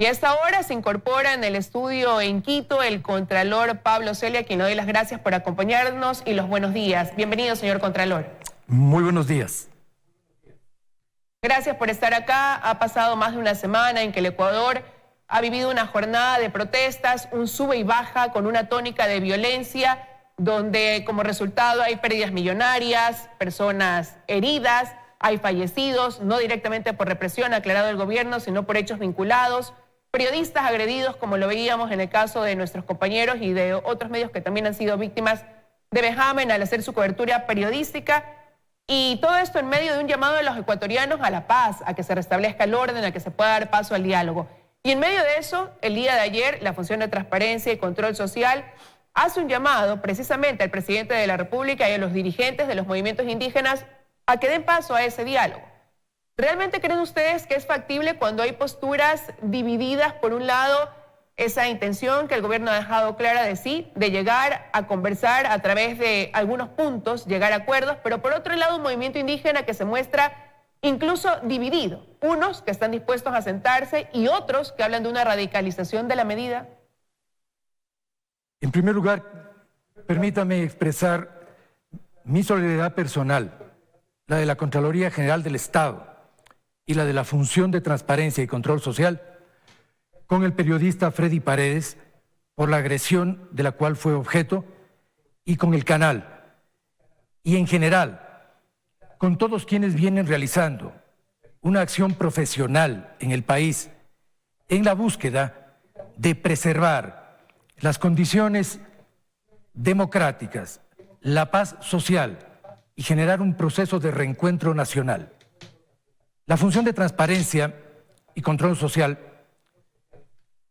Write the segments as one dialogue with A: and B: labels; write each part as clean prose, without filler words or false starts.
A: Y a esta hora se incorpora en el estudio en Quito el Contralor Pablo Celia, a quien le doy las gracias por acompañarnos y los buenos días. Bienvenido, señor Contralor.
B: Muy buenos días.
A: Gracias por estar acá. Ha pasado más de una semana en que el Ecuador ha vivido una jornada de protestas, un sube y baja con una tónica de violencia, donde como resultado hay pérdidas millonarias, personas heridas, hay fallecidos, no directamente por represión, aclarado el gobierno, sino por hechos vinculados, periodistas agredidos, como lo veíamos en el caso de nuestros compañeros y de otros medios que también han sido víctimas de vejamen al hacer su cobertura periodística. Y todo esto en medio de un llamado de los ecuatorianos a la paz, a que se restablezca el orden, a que se pueda dar paso al diálogo. Y en medio de eso, el día de ayer, la Función de Transparencia y Control Social hace un llamado precisamente al presidente de la República y a los dirigentes de los movimientos indígenas a que den paso a ese diálogo. ¿Realmente creen ustedes que es factible cuando hay posturas divididas? Por un lado, esa intención que el gobierno ha dejado clara de sí, de llegar a conversar a través de algunos puntos, llegar a acuerdos, pero por otro lado un movimiento indígena que se muestra incluso dividido, unos que están dispuestos a sentarse y otros que hablan de una radicalización de la medida?
B: En primer lugar, permítame expresar mi solidaridad personal, la de la Contraloría General del Estado y la de la Función de Transparencia y Control Social, con el periodista Freddy Paredes por la agresión de la cual fue objeto, y con el canal, y en general, con todos quienes vienen realizando una acción profesional en el país en la búsqueda de preservar las condiciones democráticas, la paz social y generar un proceso de reencuentro nacional. La Función de Transparencia y Control Social,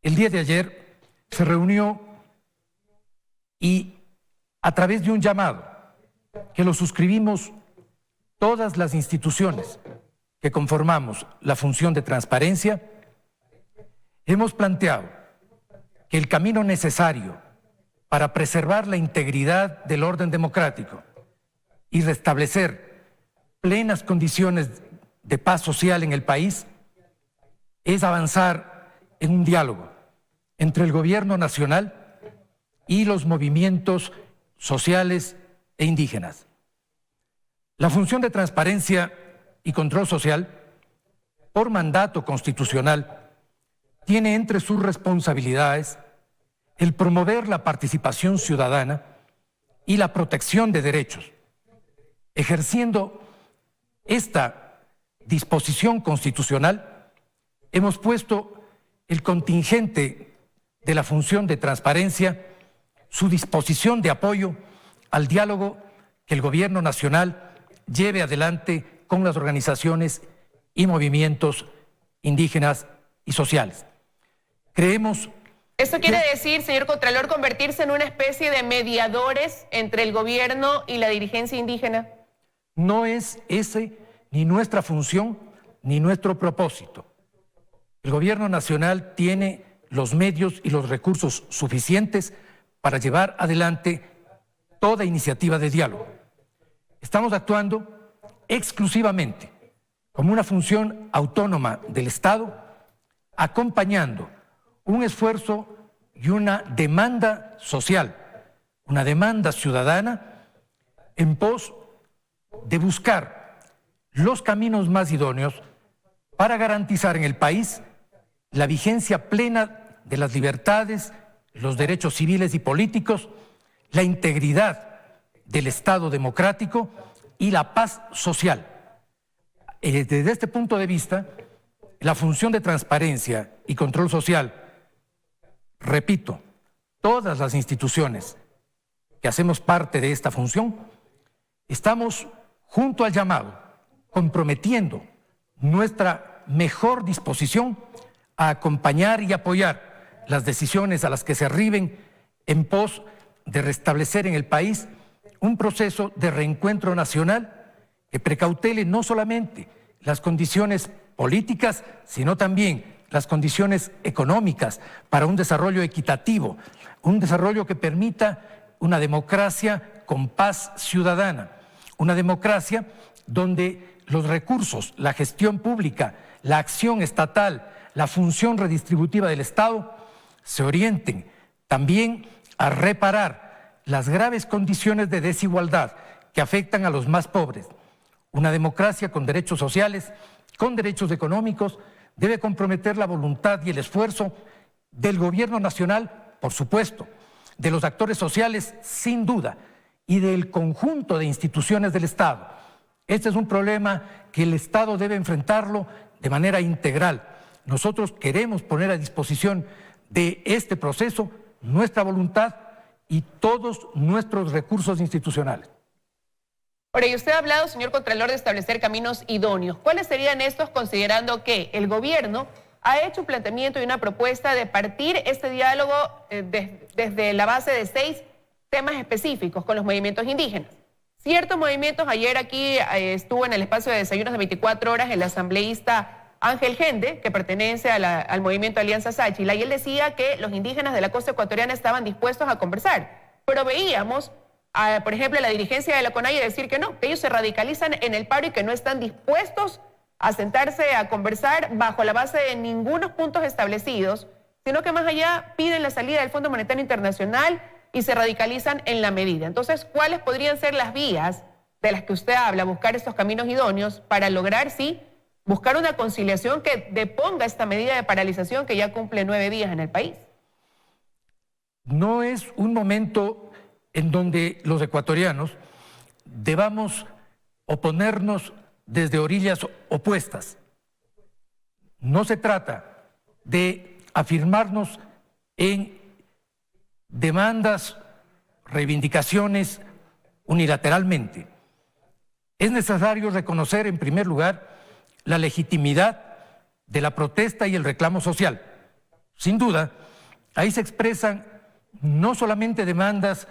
B: el día de ayer, se reunió y a través de un llamado que lo suscribimos todas las instituciones que conformamos la Función de Transparencia, hemos planteado que el camino necesario para preservar la integridad del orden democrático y restablecer plenas condiciones de paz social en el país es avanzar en un diálogo entre el gobierno nacional y los movimientos sociales e indígenas. La Función de Transparencia y Control Social, por mandato constitucional, tiene entre sus responsabilidades el promover la participación ciudadana y la protección de derechos. Ejerciendo esta disposición constitucional, hemos puesto el contingente de la Función de Transparencia, su disposición de apoyo al diálogo que el Gobierno Nacional lleve adelante con las organizaciones y movimientos indígenas y sociales. Creemos...
A: ¿Esto quiere decir, señor Contralor, convertirse en una especie de mediadores entre el gobierno y la dirigencia indígena?
B: No es ese ni nuestra función ni nuestro propósito. El Gobierno Nacional tiene los medios y los recursos suficientes para llevar adelante toda iniciativa de diálogo. Estamos actuando exclusivamente como una función autónoma del Estado, acompañando un esfuerzo y una demanda social, una demanda ciudadana en pos de buscar los caminos más idóneos para garantizar en el país la vigencia plena de las libertades, los derechos civiles y políticos, la integridad del Estado democrático y la paz social. Desde este punto de vista, la Función de Transparencia y Control Social, repito, todas las instituciones que hacemos parte de esta función, estamos junto al llamado, comprometiendo nuestra mejor disposición a acompañar y apoyar las decisiones a las que se arriben en pos de restablecer en el país un proceso de reencuentro nacional que precautele no solamente las condiciones políticas, sino también las condiciones económicas para un desarrollo equitativo, un desarrollo que permita una democracia con paz ciudadana, una democracia donde los recursos, la gestión pública, la acción estatal, la función redistributiva del Estado, se orienten también a reparar las graves condiciones de desigualdad que afectan a los más pobres. Una democracia con derechos sociales, con derechos económicos, debe comprometer la voluntad y el esfuerzo del gobierno nacional, por supuesto, de los actores sociales, sin duda, y del conjunto de instituciones del Estado. Este es un problema que el Estado debe enfrentarlo de manera integral. Nosotros queremos poner a disposición de este proceso nuestra voluntad y todos nuestros recursos institucionales.
A: Ahora, y usted ha hablado, señor Contralor, de establecer caminos idóneos. ¿Cuáles serían estos, considerando que el gobierno ha hecho un planteamiento y una propuesta de partir este diálogo desde la base de 6 temas específicos con los movimientos indígenas? Ciertos movimientos, ayer aquí estuvo en el espacio de desayunos de 24 horas el asambleísta Ángel Gende, que pertenece al movimiento Alianza Sáchila, y él decía que los indígenas de la costa ecuatoriana estaban dispuestos a conversar, pero veíamos, por ejemplo, a la dirigencia de la CONAIE decir que no, que ellos se radicalizan en el paro y que no están dispuestos a sentarse a conversar bajo la base de ningunos puntos establecidos, sino que más allá piden la salida del Fondo Monetario Internacional y se radicalizan en la medida. Entonces, ¿cuáles podrían ser las vías de las que usted habla, buscar estos caminos idóneos para lograr, sí, buscar una conciliación que deponga esta medida de paralización que ya cumple 9 días en el país?
B: No es un momento en donde los ecuatorianos debamos oponernos desde orillas opuestas. No se trata de afirmarnos en demandas, reivindicaciones unilateralmente. Es necesario reconocer, en primer lugar, la legitimidad de la protesta y el reclamo social. Sin duda, ahí se expresan no solamente demandas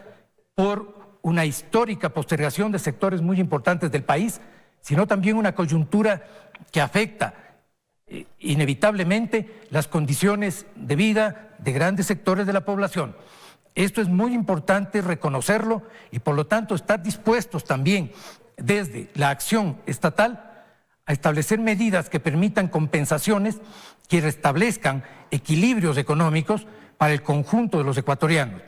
B: por una histórica postergación de sectores muy importantes del país, sino también una coyuntura que afecta inevitablemente las condiciones de vida de grandes sectores de la población. Esto es muy importante reconocerlo y por lo tanto estar dispuestos también desde la acción estatal a establecer medidas que permitan compensaciones que restablezcan equilibrios económicos para el conjunto de los ecuatorianos.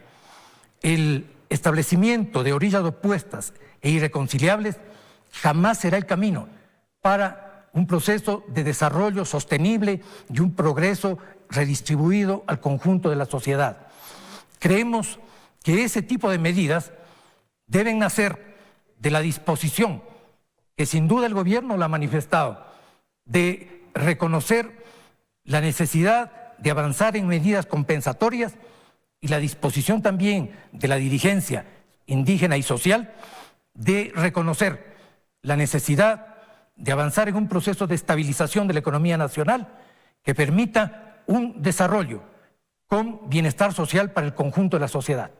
B: El establecimiento de orillas opuestas e irreconciliables jamás será el camino para un proceso de desarrollo sostenible y un progreso redistribuido al conjunto de la sociedad. Creemos que ese tipo de medidas deben nacer de la disposición, que sin duda el gobierno la ha manifestado, de reconocer la necesidad de avanzar en medidas compensatorias y la disposición también de la dirigencia indígena y social de reconocer la necesidad de avanzar en un proceso de estabilización de la economía nacional que permita un desarrollo con bienestar social para el conjunto de la sociedad.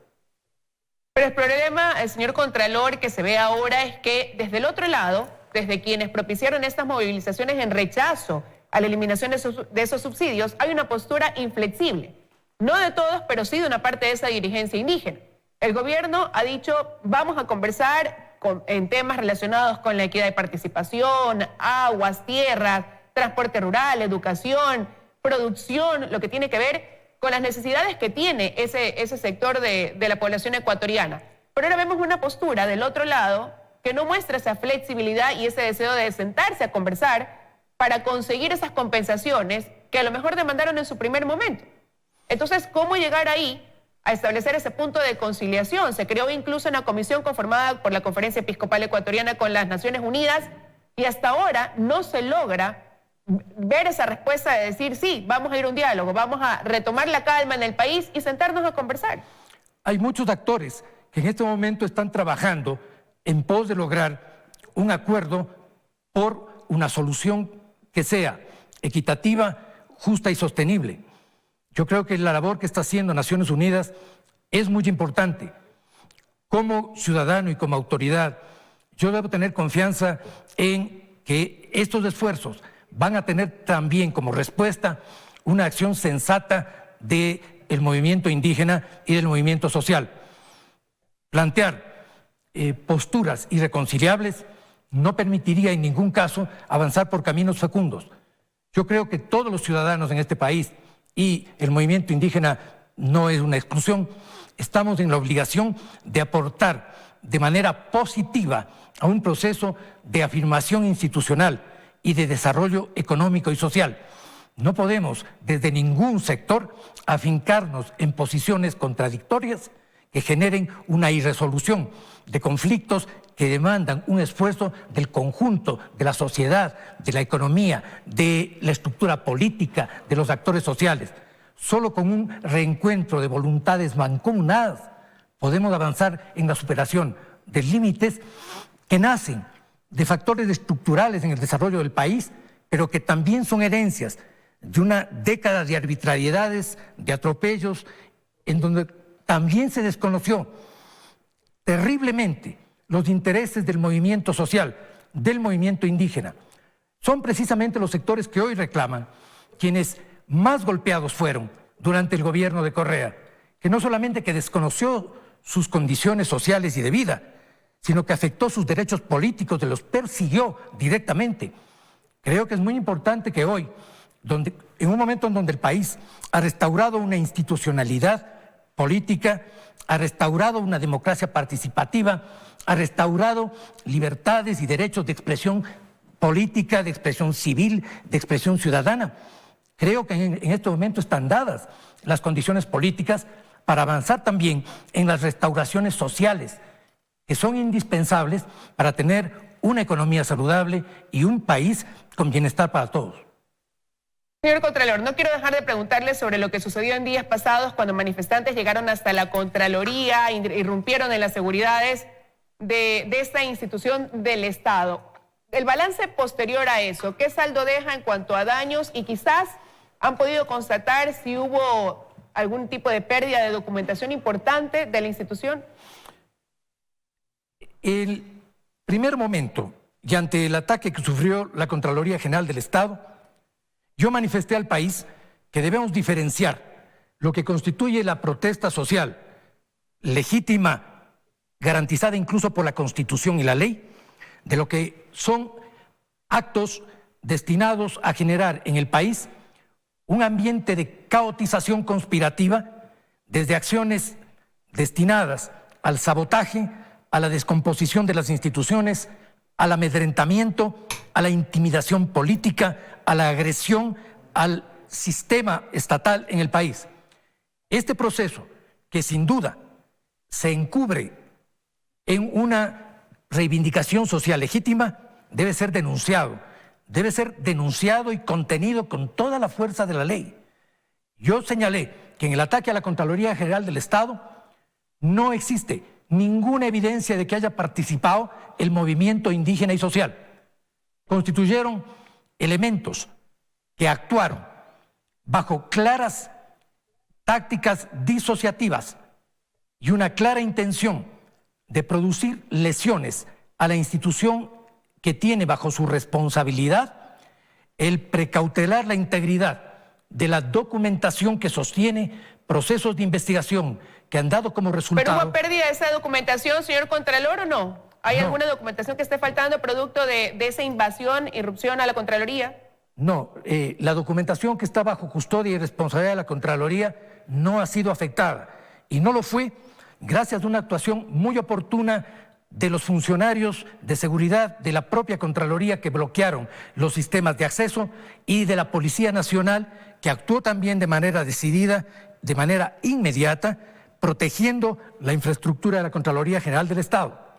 A: Pero el problema, señor Contralor, que se ve ahora es que desde el otro lado, desde quienes propiciaron estas movilizaciones en rechazo a la eliminación de esos subsidios, hay una postura inflexible. No de todos, pero sí de una parte de esa dirigencia indígena. El gobierno ha dicho, vamos a conversar en temas relacionados con la equidad de participación, aguas, tierras, transporte rural, educación, producción, lo que tiene que ver con las necesidades que tiene ese sector de la población ecuatoriana. Pero ahora vemos una postura del otro lado que no muestra esa flexibilidad y ese deseo de sentarse a conversar para conseguir esas compensaciones que a lo mejor demandaron en su primer momento. Entonces, ¿cómo llegar ahí a establecer ese punto de conciliación? Se creó incluso una comisión conformada por la Conferencia Episcopal Ecuatoriana con las Naciones Unidas y hasta ahora no se logra ver esa respuesta de decir, sí, vamos a ir a un diálogo, vamos a retomar la calma en el país y sentarnos a conversar.
B: Hay muchos actores que en este momento están trabajando en pos de lograr un acuerdo por una solución que sea equitativa, justa y sostenible. Yo creo que la labor que está haciendo Naciones Unidas es muy importante. Como ciudadano y como autoridad, yo debo tener confianza en que estos esfuerzos van a tener también como respuesta una acción sensata del movimiento indígena y del movimiento social. Plantear posturas irreconciliables no permitiría en ningún caso avanzar por caminos fecundos. Yo creo que todos los ciudadanos en este país, y el movimiento indígena no es una exclusión, estamos en la obligación de aportar de manera positiva a un proceso de afirmación institucional y de desarrollo económico y social. No podemos, desde ningún sector, afincarnos en posiciones contradictorias que generen una irresolución de conflictos que demandan un esfuerzo del conjunto de la sociedad, de la economía, de la estructura política, de los actores sociales. Solo con un reencuentro de voluntades mancomunadas podemos avanzar en la superación de límites que nacen de factores estructurales en el desarrollo del país, pero que también son herencias de una década de arbitrariedades, de atropellos, en donde también se desconoció terriblemente los intereses del movimiento social, del movimiento indígena. Son precisamente los sectores que hoy reclaman quienes más golpeados fueron durante el gobierno de Correa, que no solamente que desconoció sus condiciones sociales y de vida, sino que afectó sus derechos políticos, los persiguió directamente. Creo que es muy importante que hoy, en un momento en donde el país ha restaurado una institucionalidad política, ha restaurado una democracia participativa, ha restaurado libertades y derechos de expresión política, de expresión civil, de expresión ciudadana. Creo que en este momento están dadas las condiciones políticas para avanzar también en las restauraciones sociales, que son indispensables para tener una economía saludable y un país con bienestar para todos.
A: Señor Contralor, no quiero dejar de preguntarle sobre lo que sucedió en días pasados cuando manifestantes llegaron hasta la Contraloría, irrumpieron en las seguridades de esta institución del Estado. El balance posterior a eso, ¿qué saldo deja en cuanto a daños? Y quizás han podido constatar si hubo algún tipo de pérdida de documentación importante de la institución.
B: El primer momento, y ante el ataque que sufrió la Contraloría General del Estado, yo manifesté al país que debemos diferenciar lo que constituye la protesta social legítima, garantizada incluso por la Constitución y la ley, de lo que son actos destinados a generar en el país un ambiente de caotización conspirativa, desde acciones destinadas al sabotaje, a la descomposición de las instituciones, al amedrentamiento, a la intimidación política, a la agresión al sistema estatal en el país. Este proceso, que sin duda se encubre en una reivindicación social legítima, debe ser denunciado y contenido con toda la fuerza de la ley. Yo señalé que en el ataque a la Contraloría General del Estado no existe ninguna evidencia de que haya participado el movimiento indígena y social. Constituyeron elementos que actuaron bajo claras tácticas disociativas y una clara intención de producir lesiones a la institución que tiene bajo su responsabilidad el precautelar la integridad de la documentación que sostiene procesos de investigación que han dado como resultado...
A: ¿Pero hubo pérdida de esa documentación, señor Contralor, o no? ¿Hay alguna documentación que esté faltando producto de esa invasión, irrupción a la Contraloría?
B: No, la documentación que está bajo custodia y responsabilidad de la Contraloría no ha sido afectada. Y no lo fue gracias a una actuación muy oportuna de los funcionarios de seguridad de la propia Contraloría que bloquearon los sistemas de acceso y de la Policía Nacional que actuó también de manera decidida, de manera inmediata, protegiendo la infraestructura de la Contraloría General del Estado.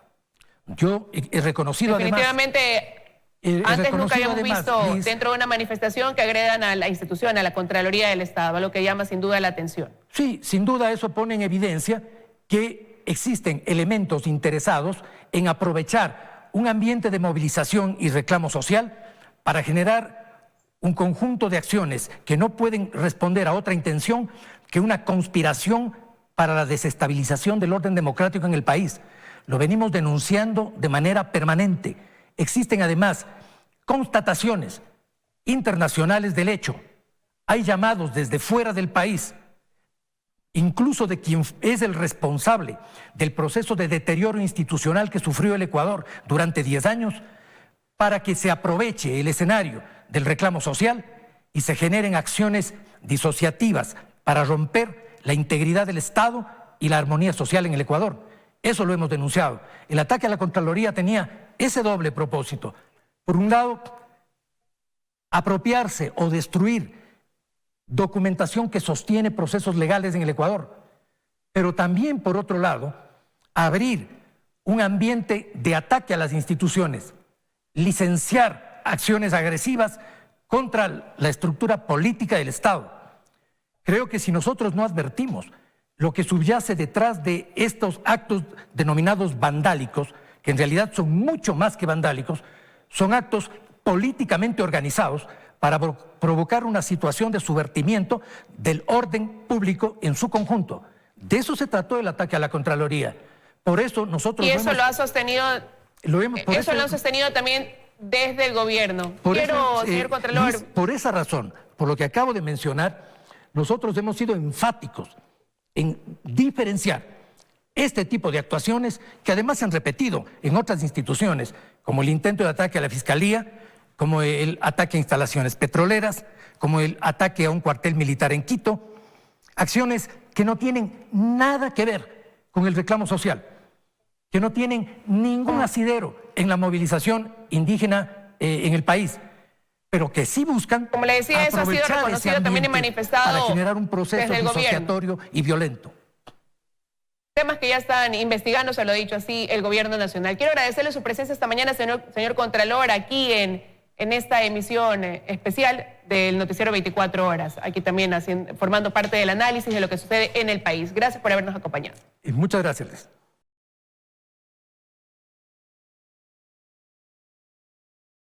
B: Yo he reconocido
A: definitivamente, antes nunca habíamos visto dentro de una manifestación que agredan a la institución, a la Contraloría del Estado, lo que llama sin duda la atención.
B: Sí, sin duda eso pone en evidencia que existen elementos interesados en aprovechar un ambiente de movilización y reclamo social para generar un conjunto de acciones que no pueden responder a otra intención que una conspiración para la desestabilización del orden democrático en el país. Lo venimos denunciando de manera permanente. Existen además constataciones internacionales del hecho. Hay llamados desde fuera del país, incluso de quien es el responsable del proceso de deterioro institucional que sufrió el Ecuador durante 10 años, para que se aproveche el escenario del reclamo social y se generen acciones disociativas para romper la integridad del Estado y la armonía social en el Ecuador. Eso lo hemos denunciado. El ataque a la Contraloría tenía ese doble propósito. Por un lado, apropiarse o destruir documentación que sostiene procesos legales en el Ecuador, pero también, por otro lado, abrir un ambiente de ataque a las instituciones, licenciar acciones agresivas contra la estructura política del Estado. Creo que si nosotros no advertimos lo que subyace detrás de estos actos denominados vandálicos, que en realidad son mucho más que vandálicos, son actos políticamente organizados para provocar una situación de subvertimiento del orden público en su conjunto. De eso se trató el ataque a la Contraloría. Por eso nosotros...
A: Y eso lo ha sostenido... Lo han sostenido también desde el gobierno. Señor Contralor...
B: Luis, por esa razón, por lo que acabo de mencionar, nosotros hemos sido enfáticos en diferenciar este tipo de actuaciones que además se han repetido en otras instituciones, como el intento de ataque a la Fiscalía, como el ataque a instalaciones petroleras, como el ataque a un cuartel militar en Quito, acciones que no tienen nada que ver con el reclamo social, que no tienen ningún asidero en la movilización indígena en el país, pero que sí buscan,
A: como le decía, eso ha sido reconocido también y manifestado
B: para generar un proceso disociatorio y violento.
A: Temas que ya están investigando, se lo ha dicho así el gobierno nacional. Quiero agradecerle su presencia esta mañana, señor Contralor, aquí en esta emisión especial del Noticiero 24 Horas, aquí también formando parte del análisis de lo que sucede en el país. Gracias por habernos acompañado.
B: Muchas gracias, Liz.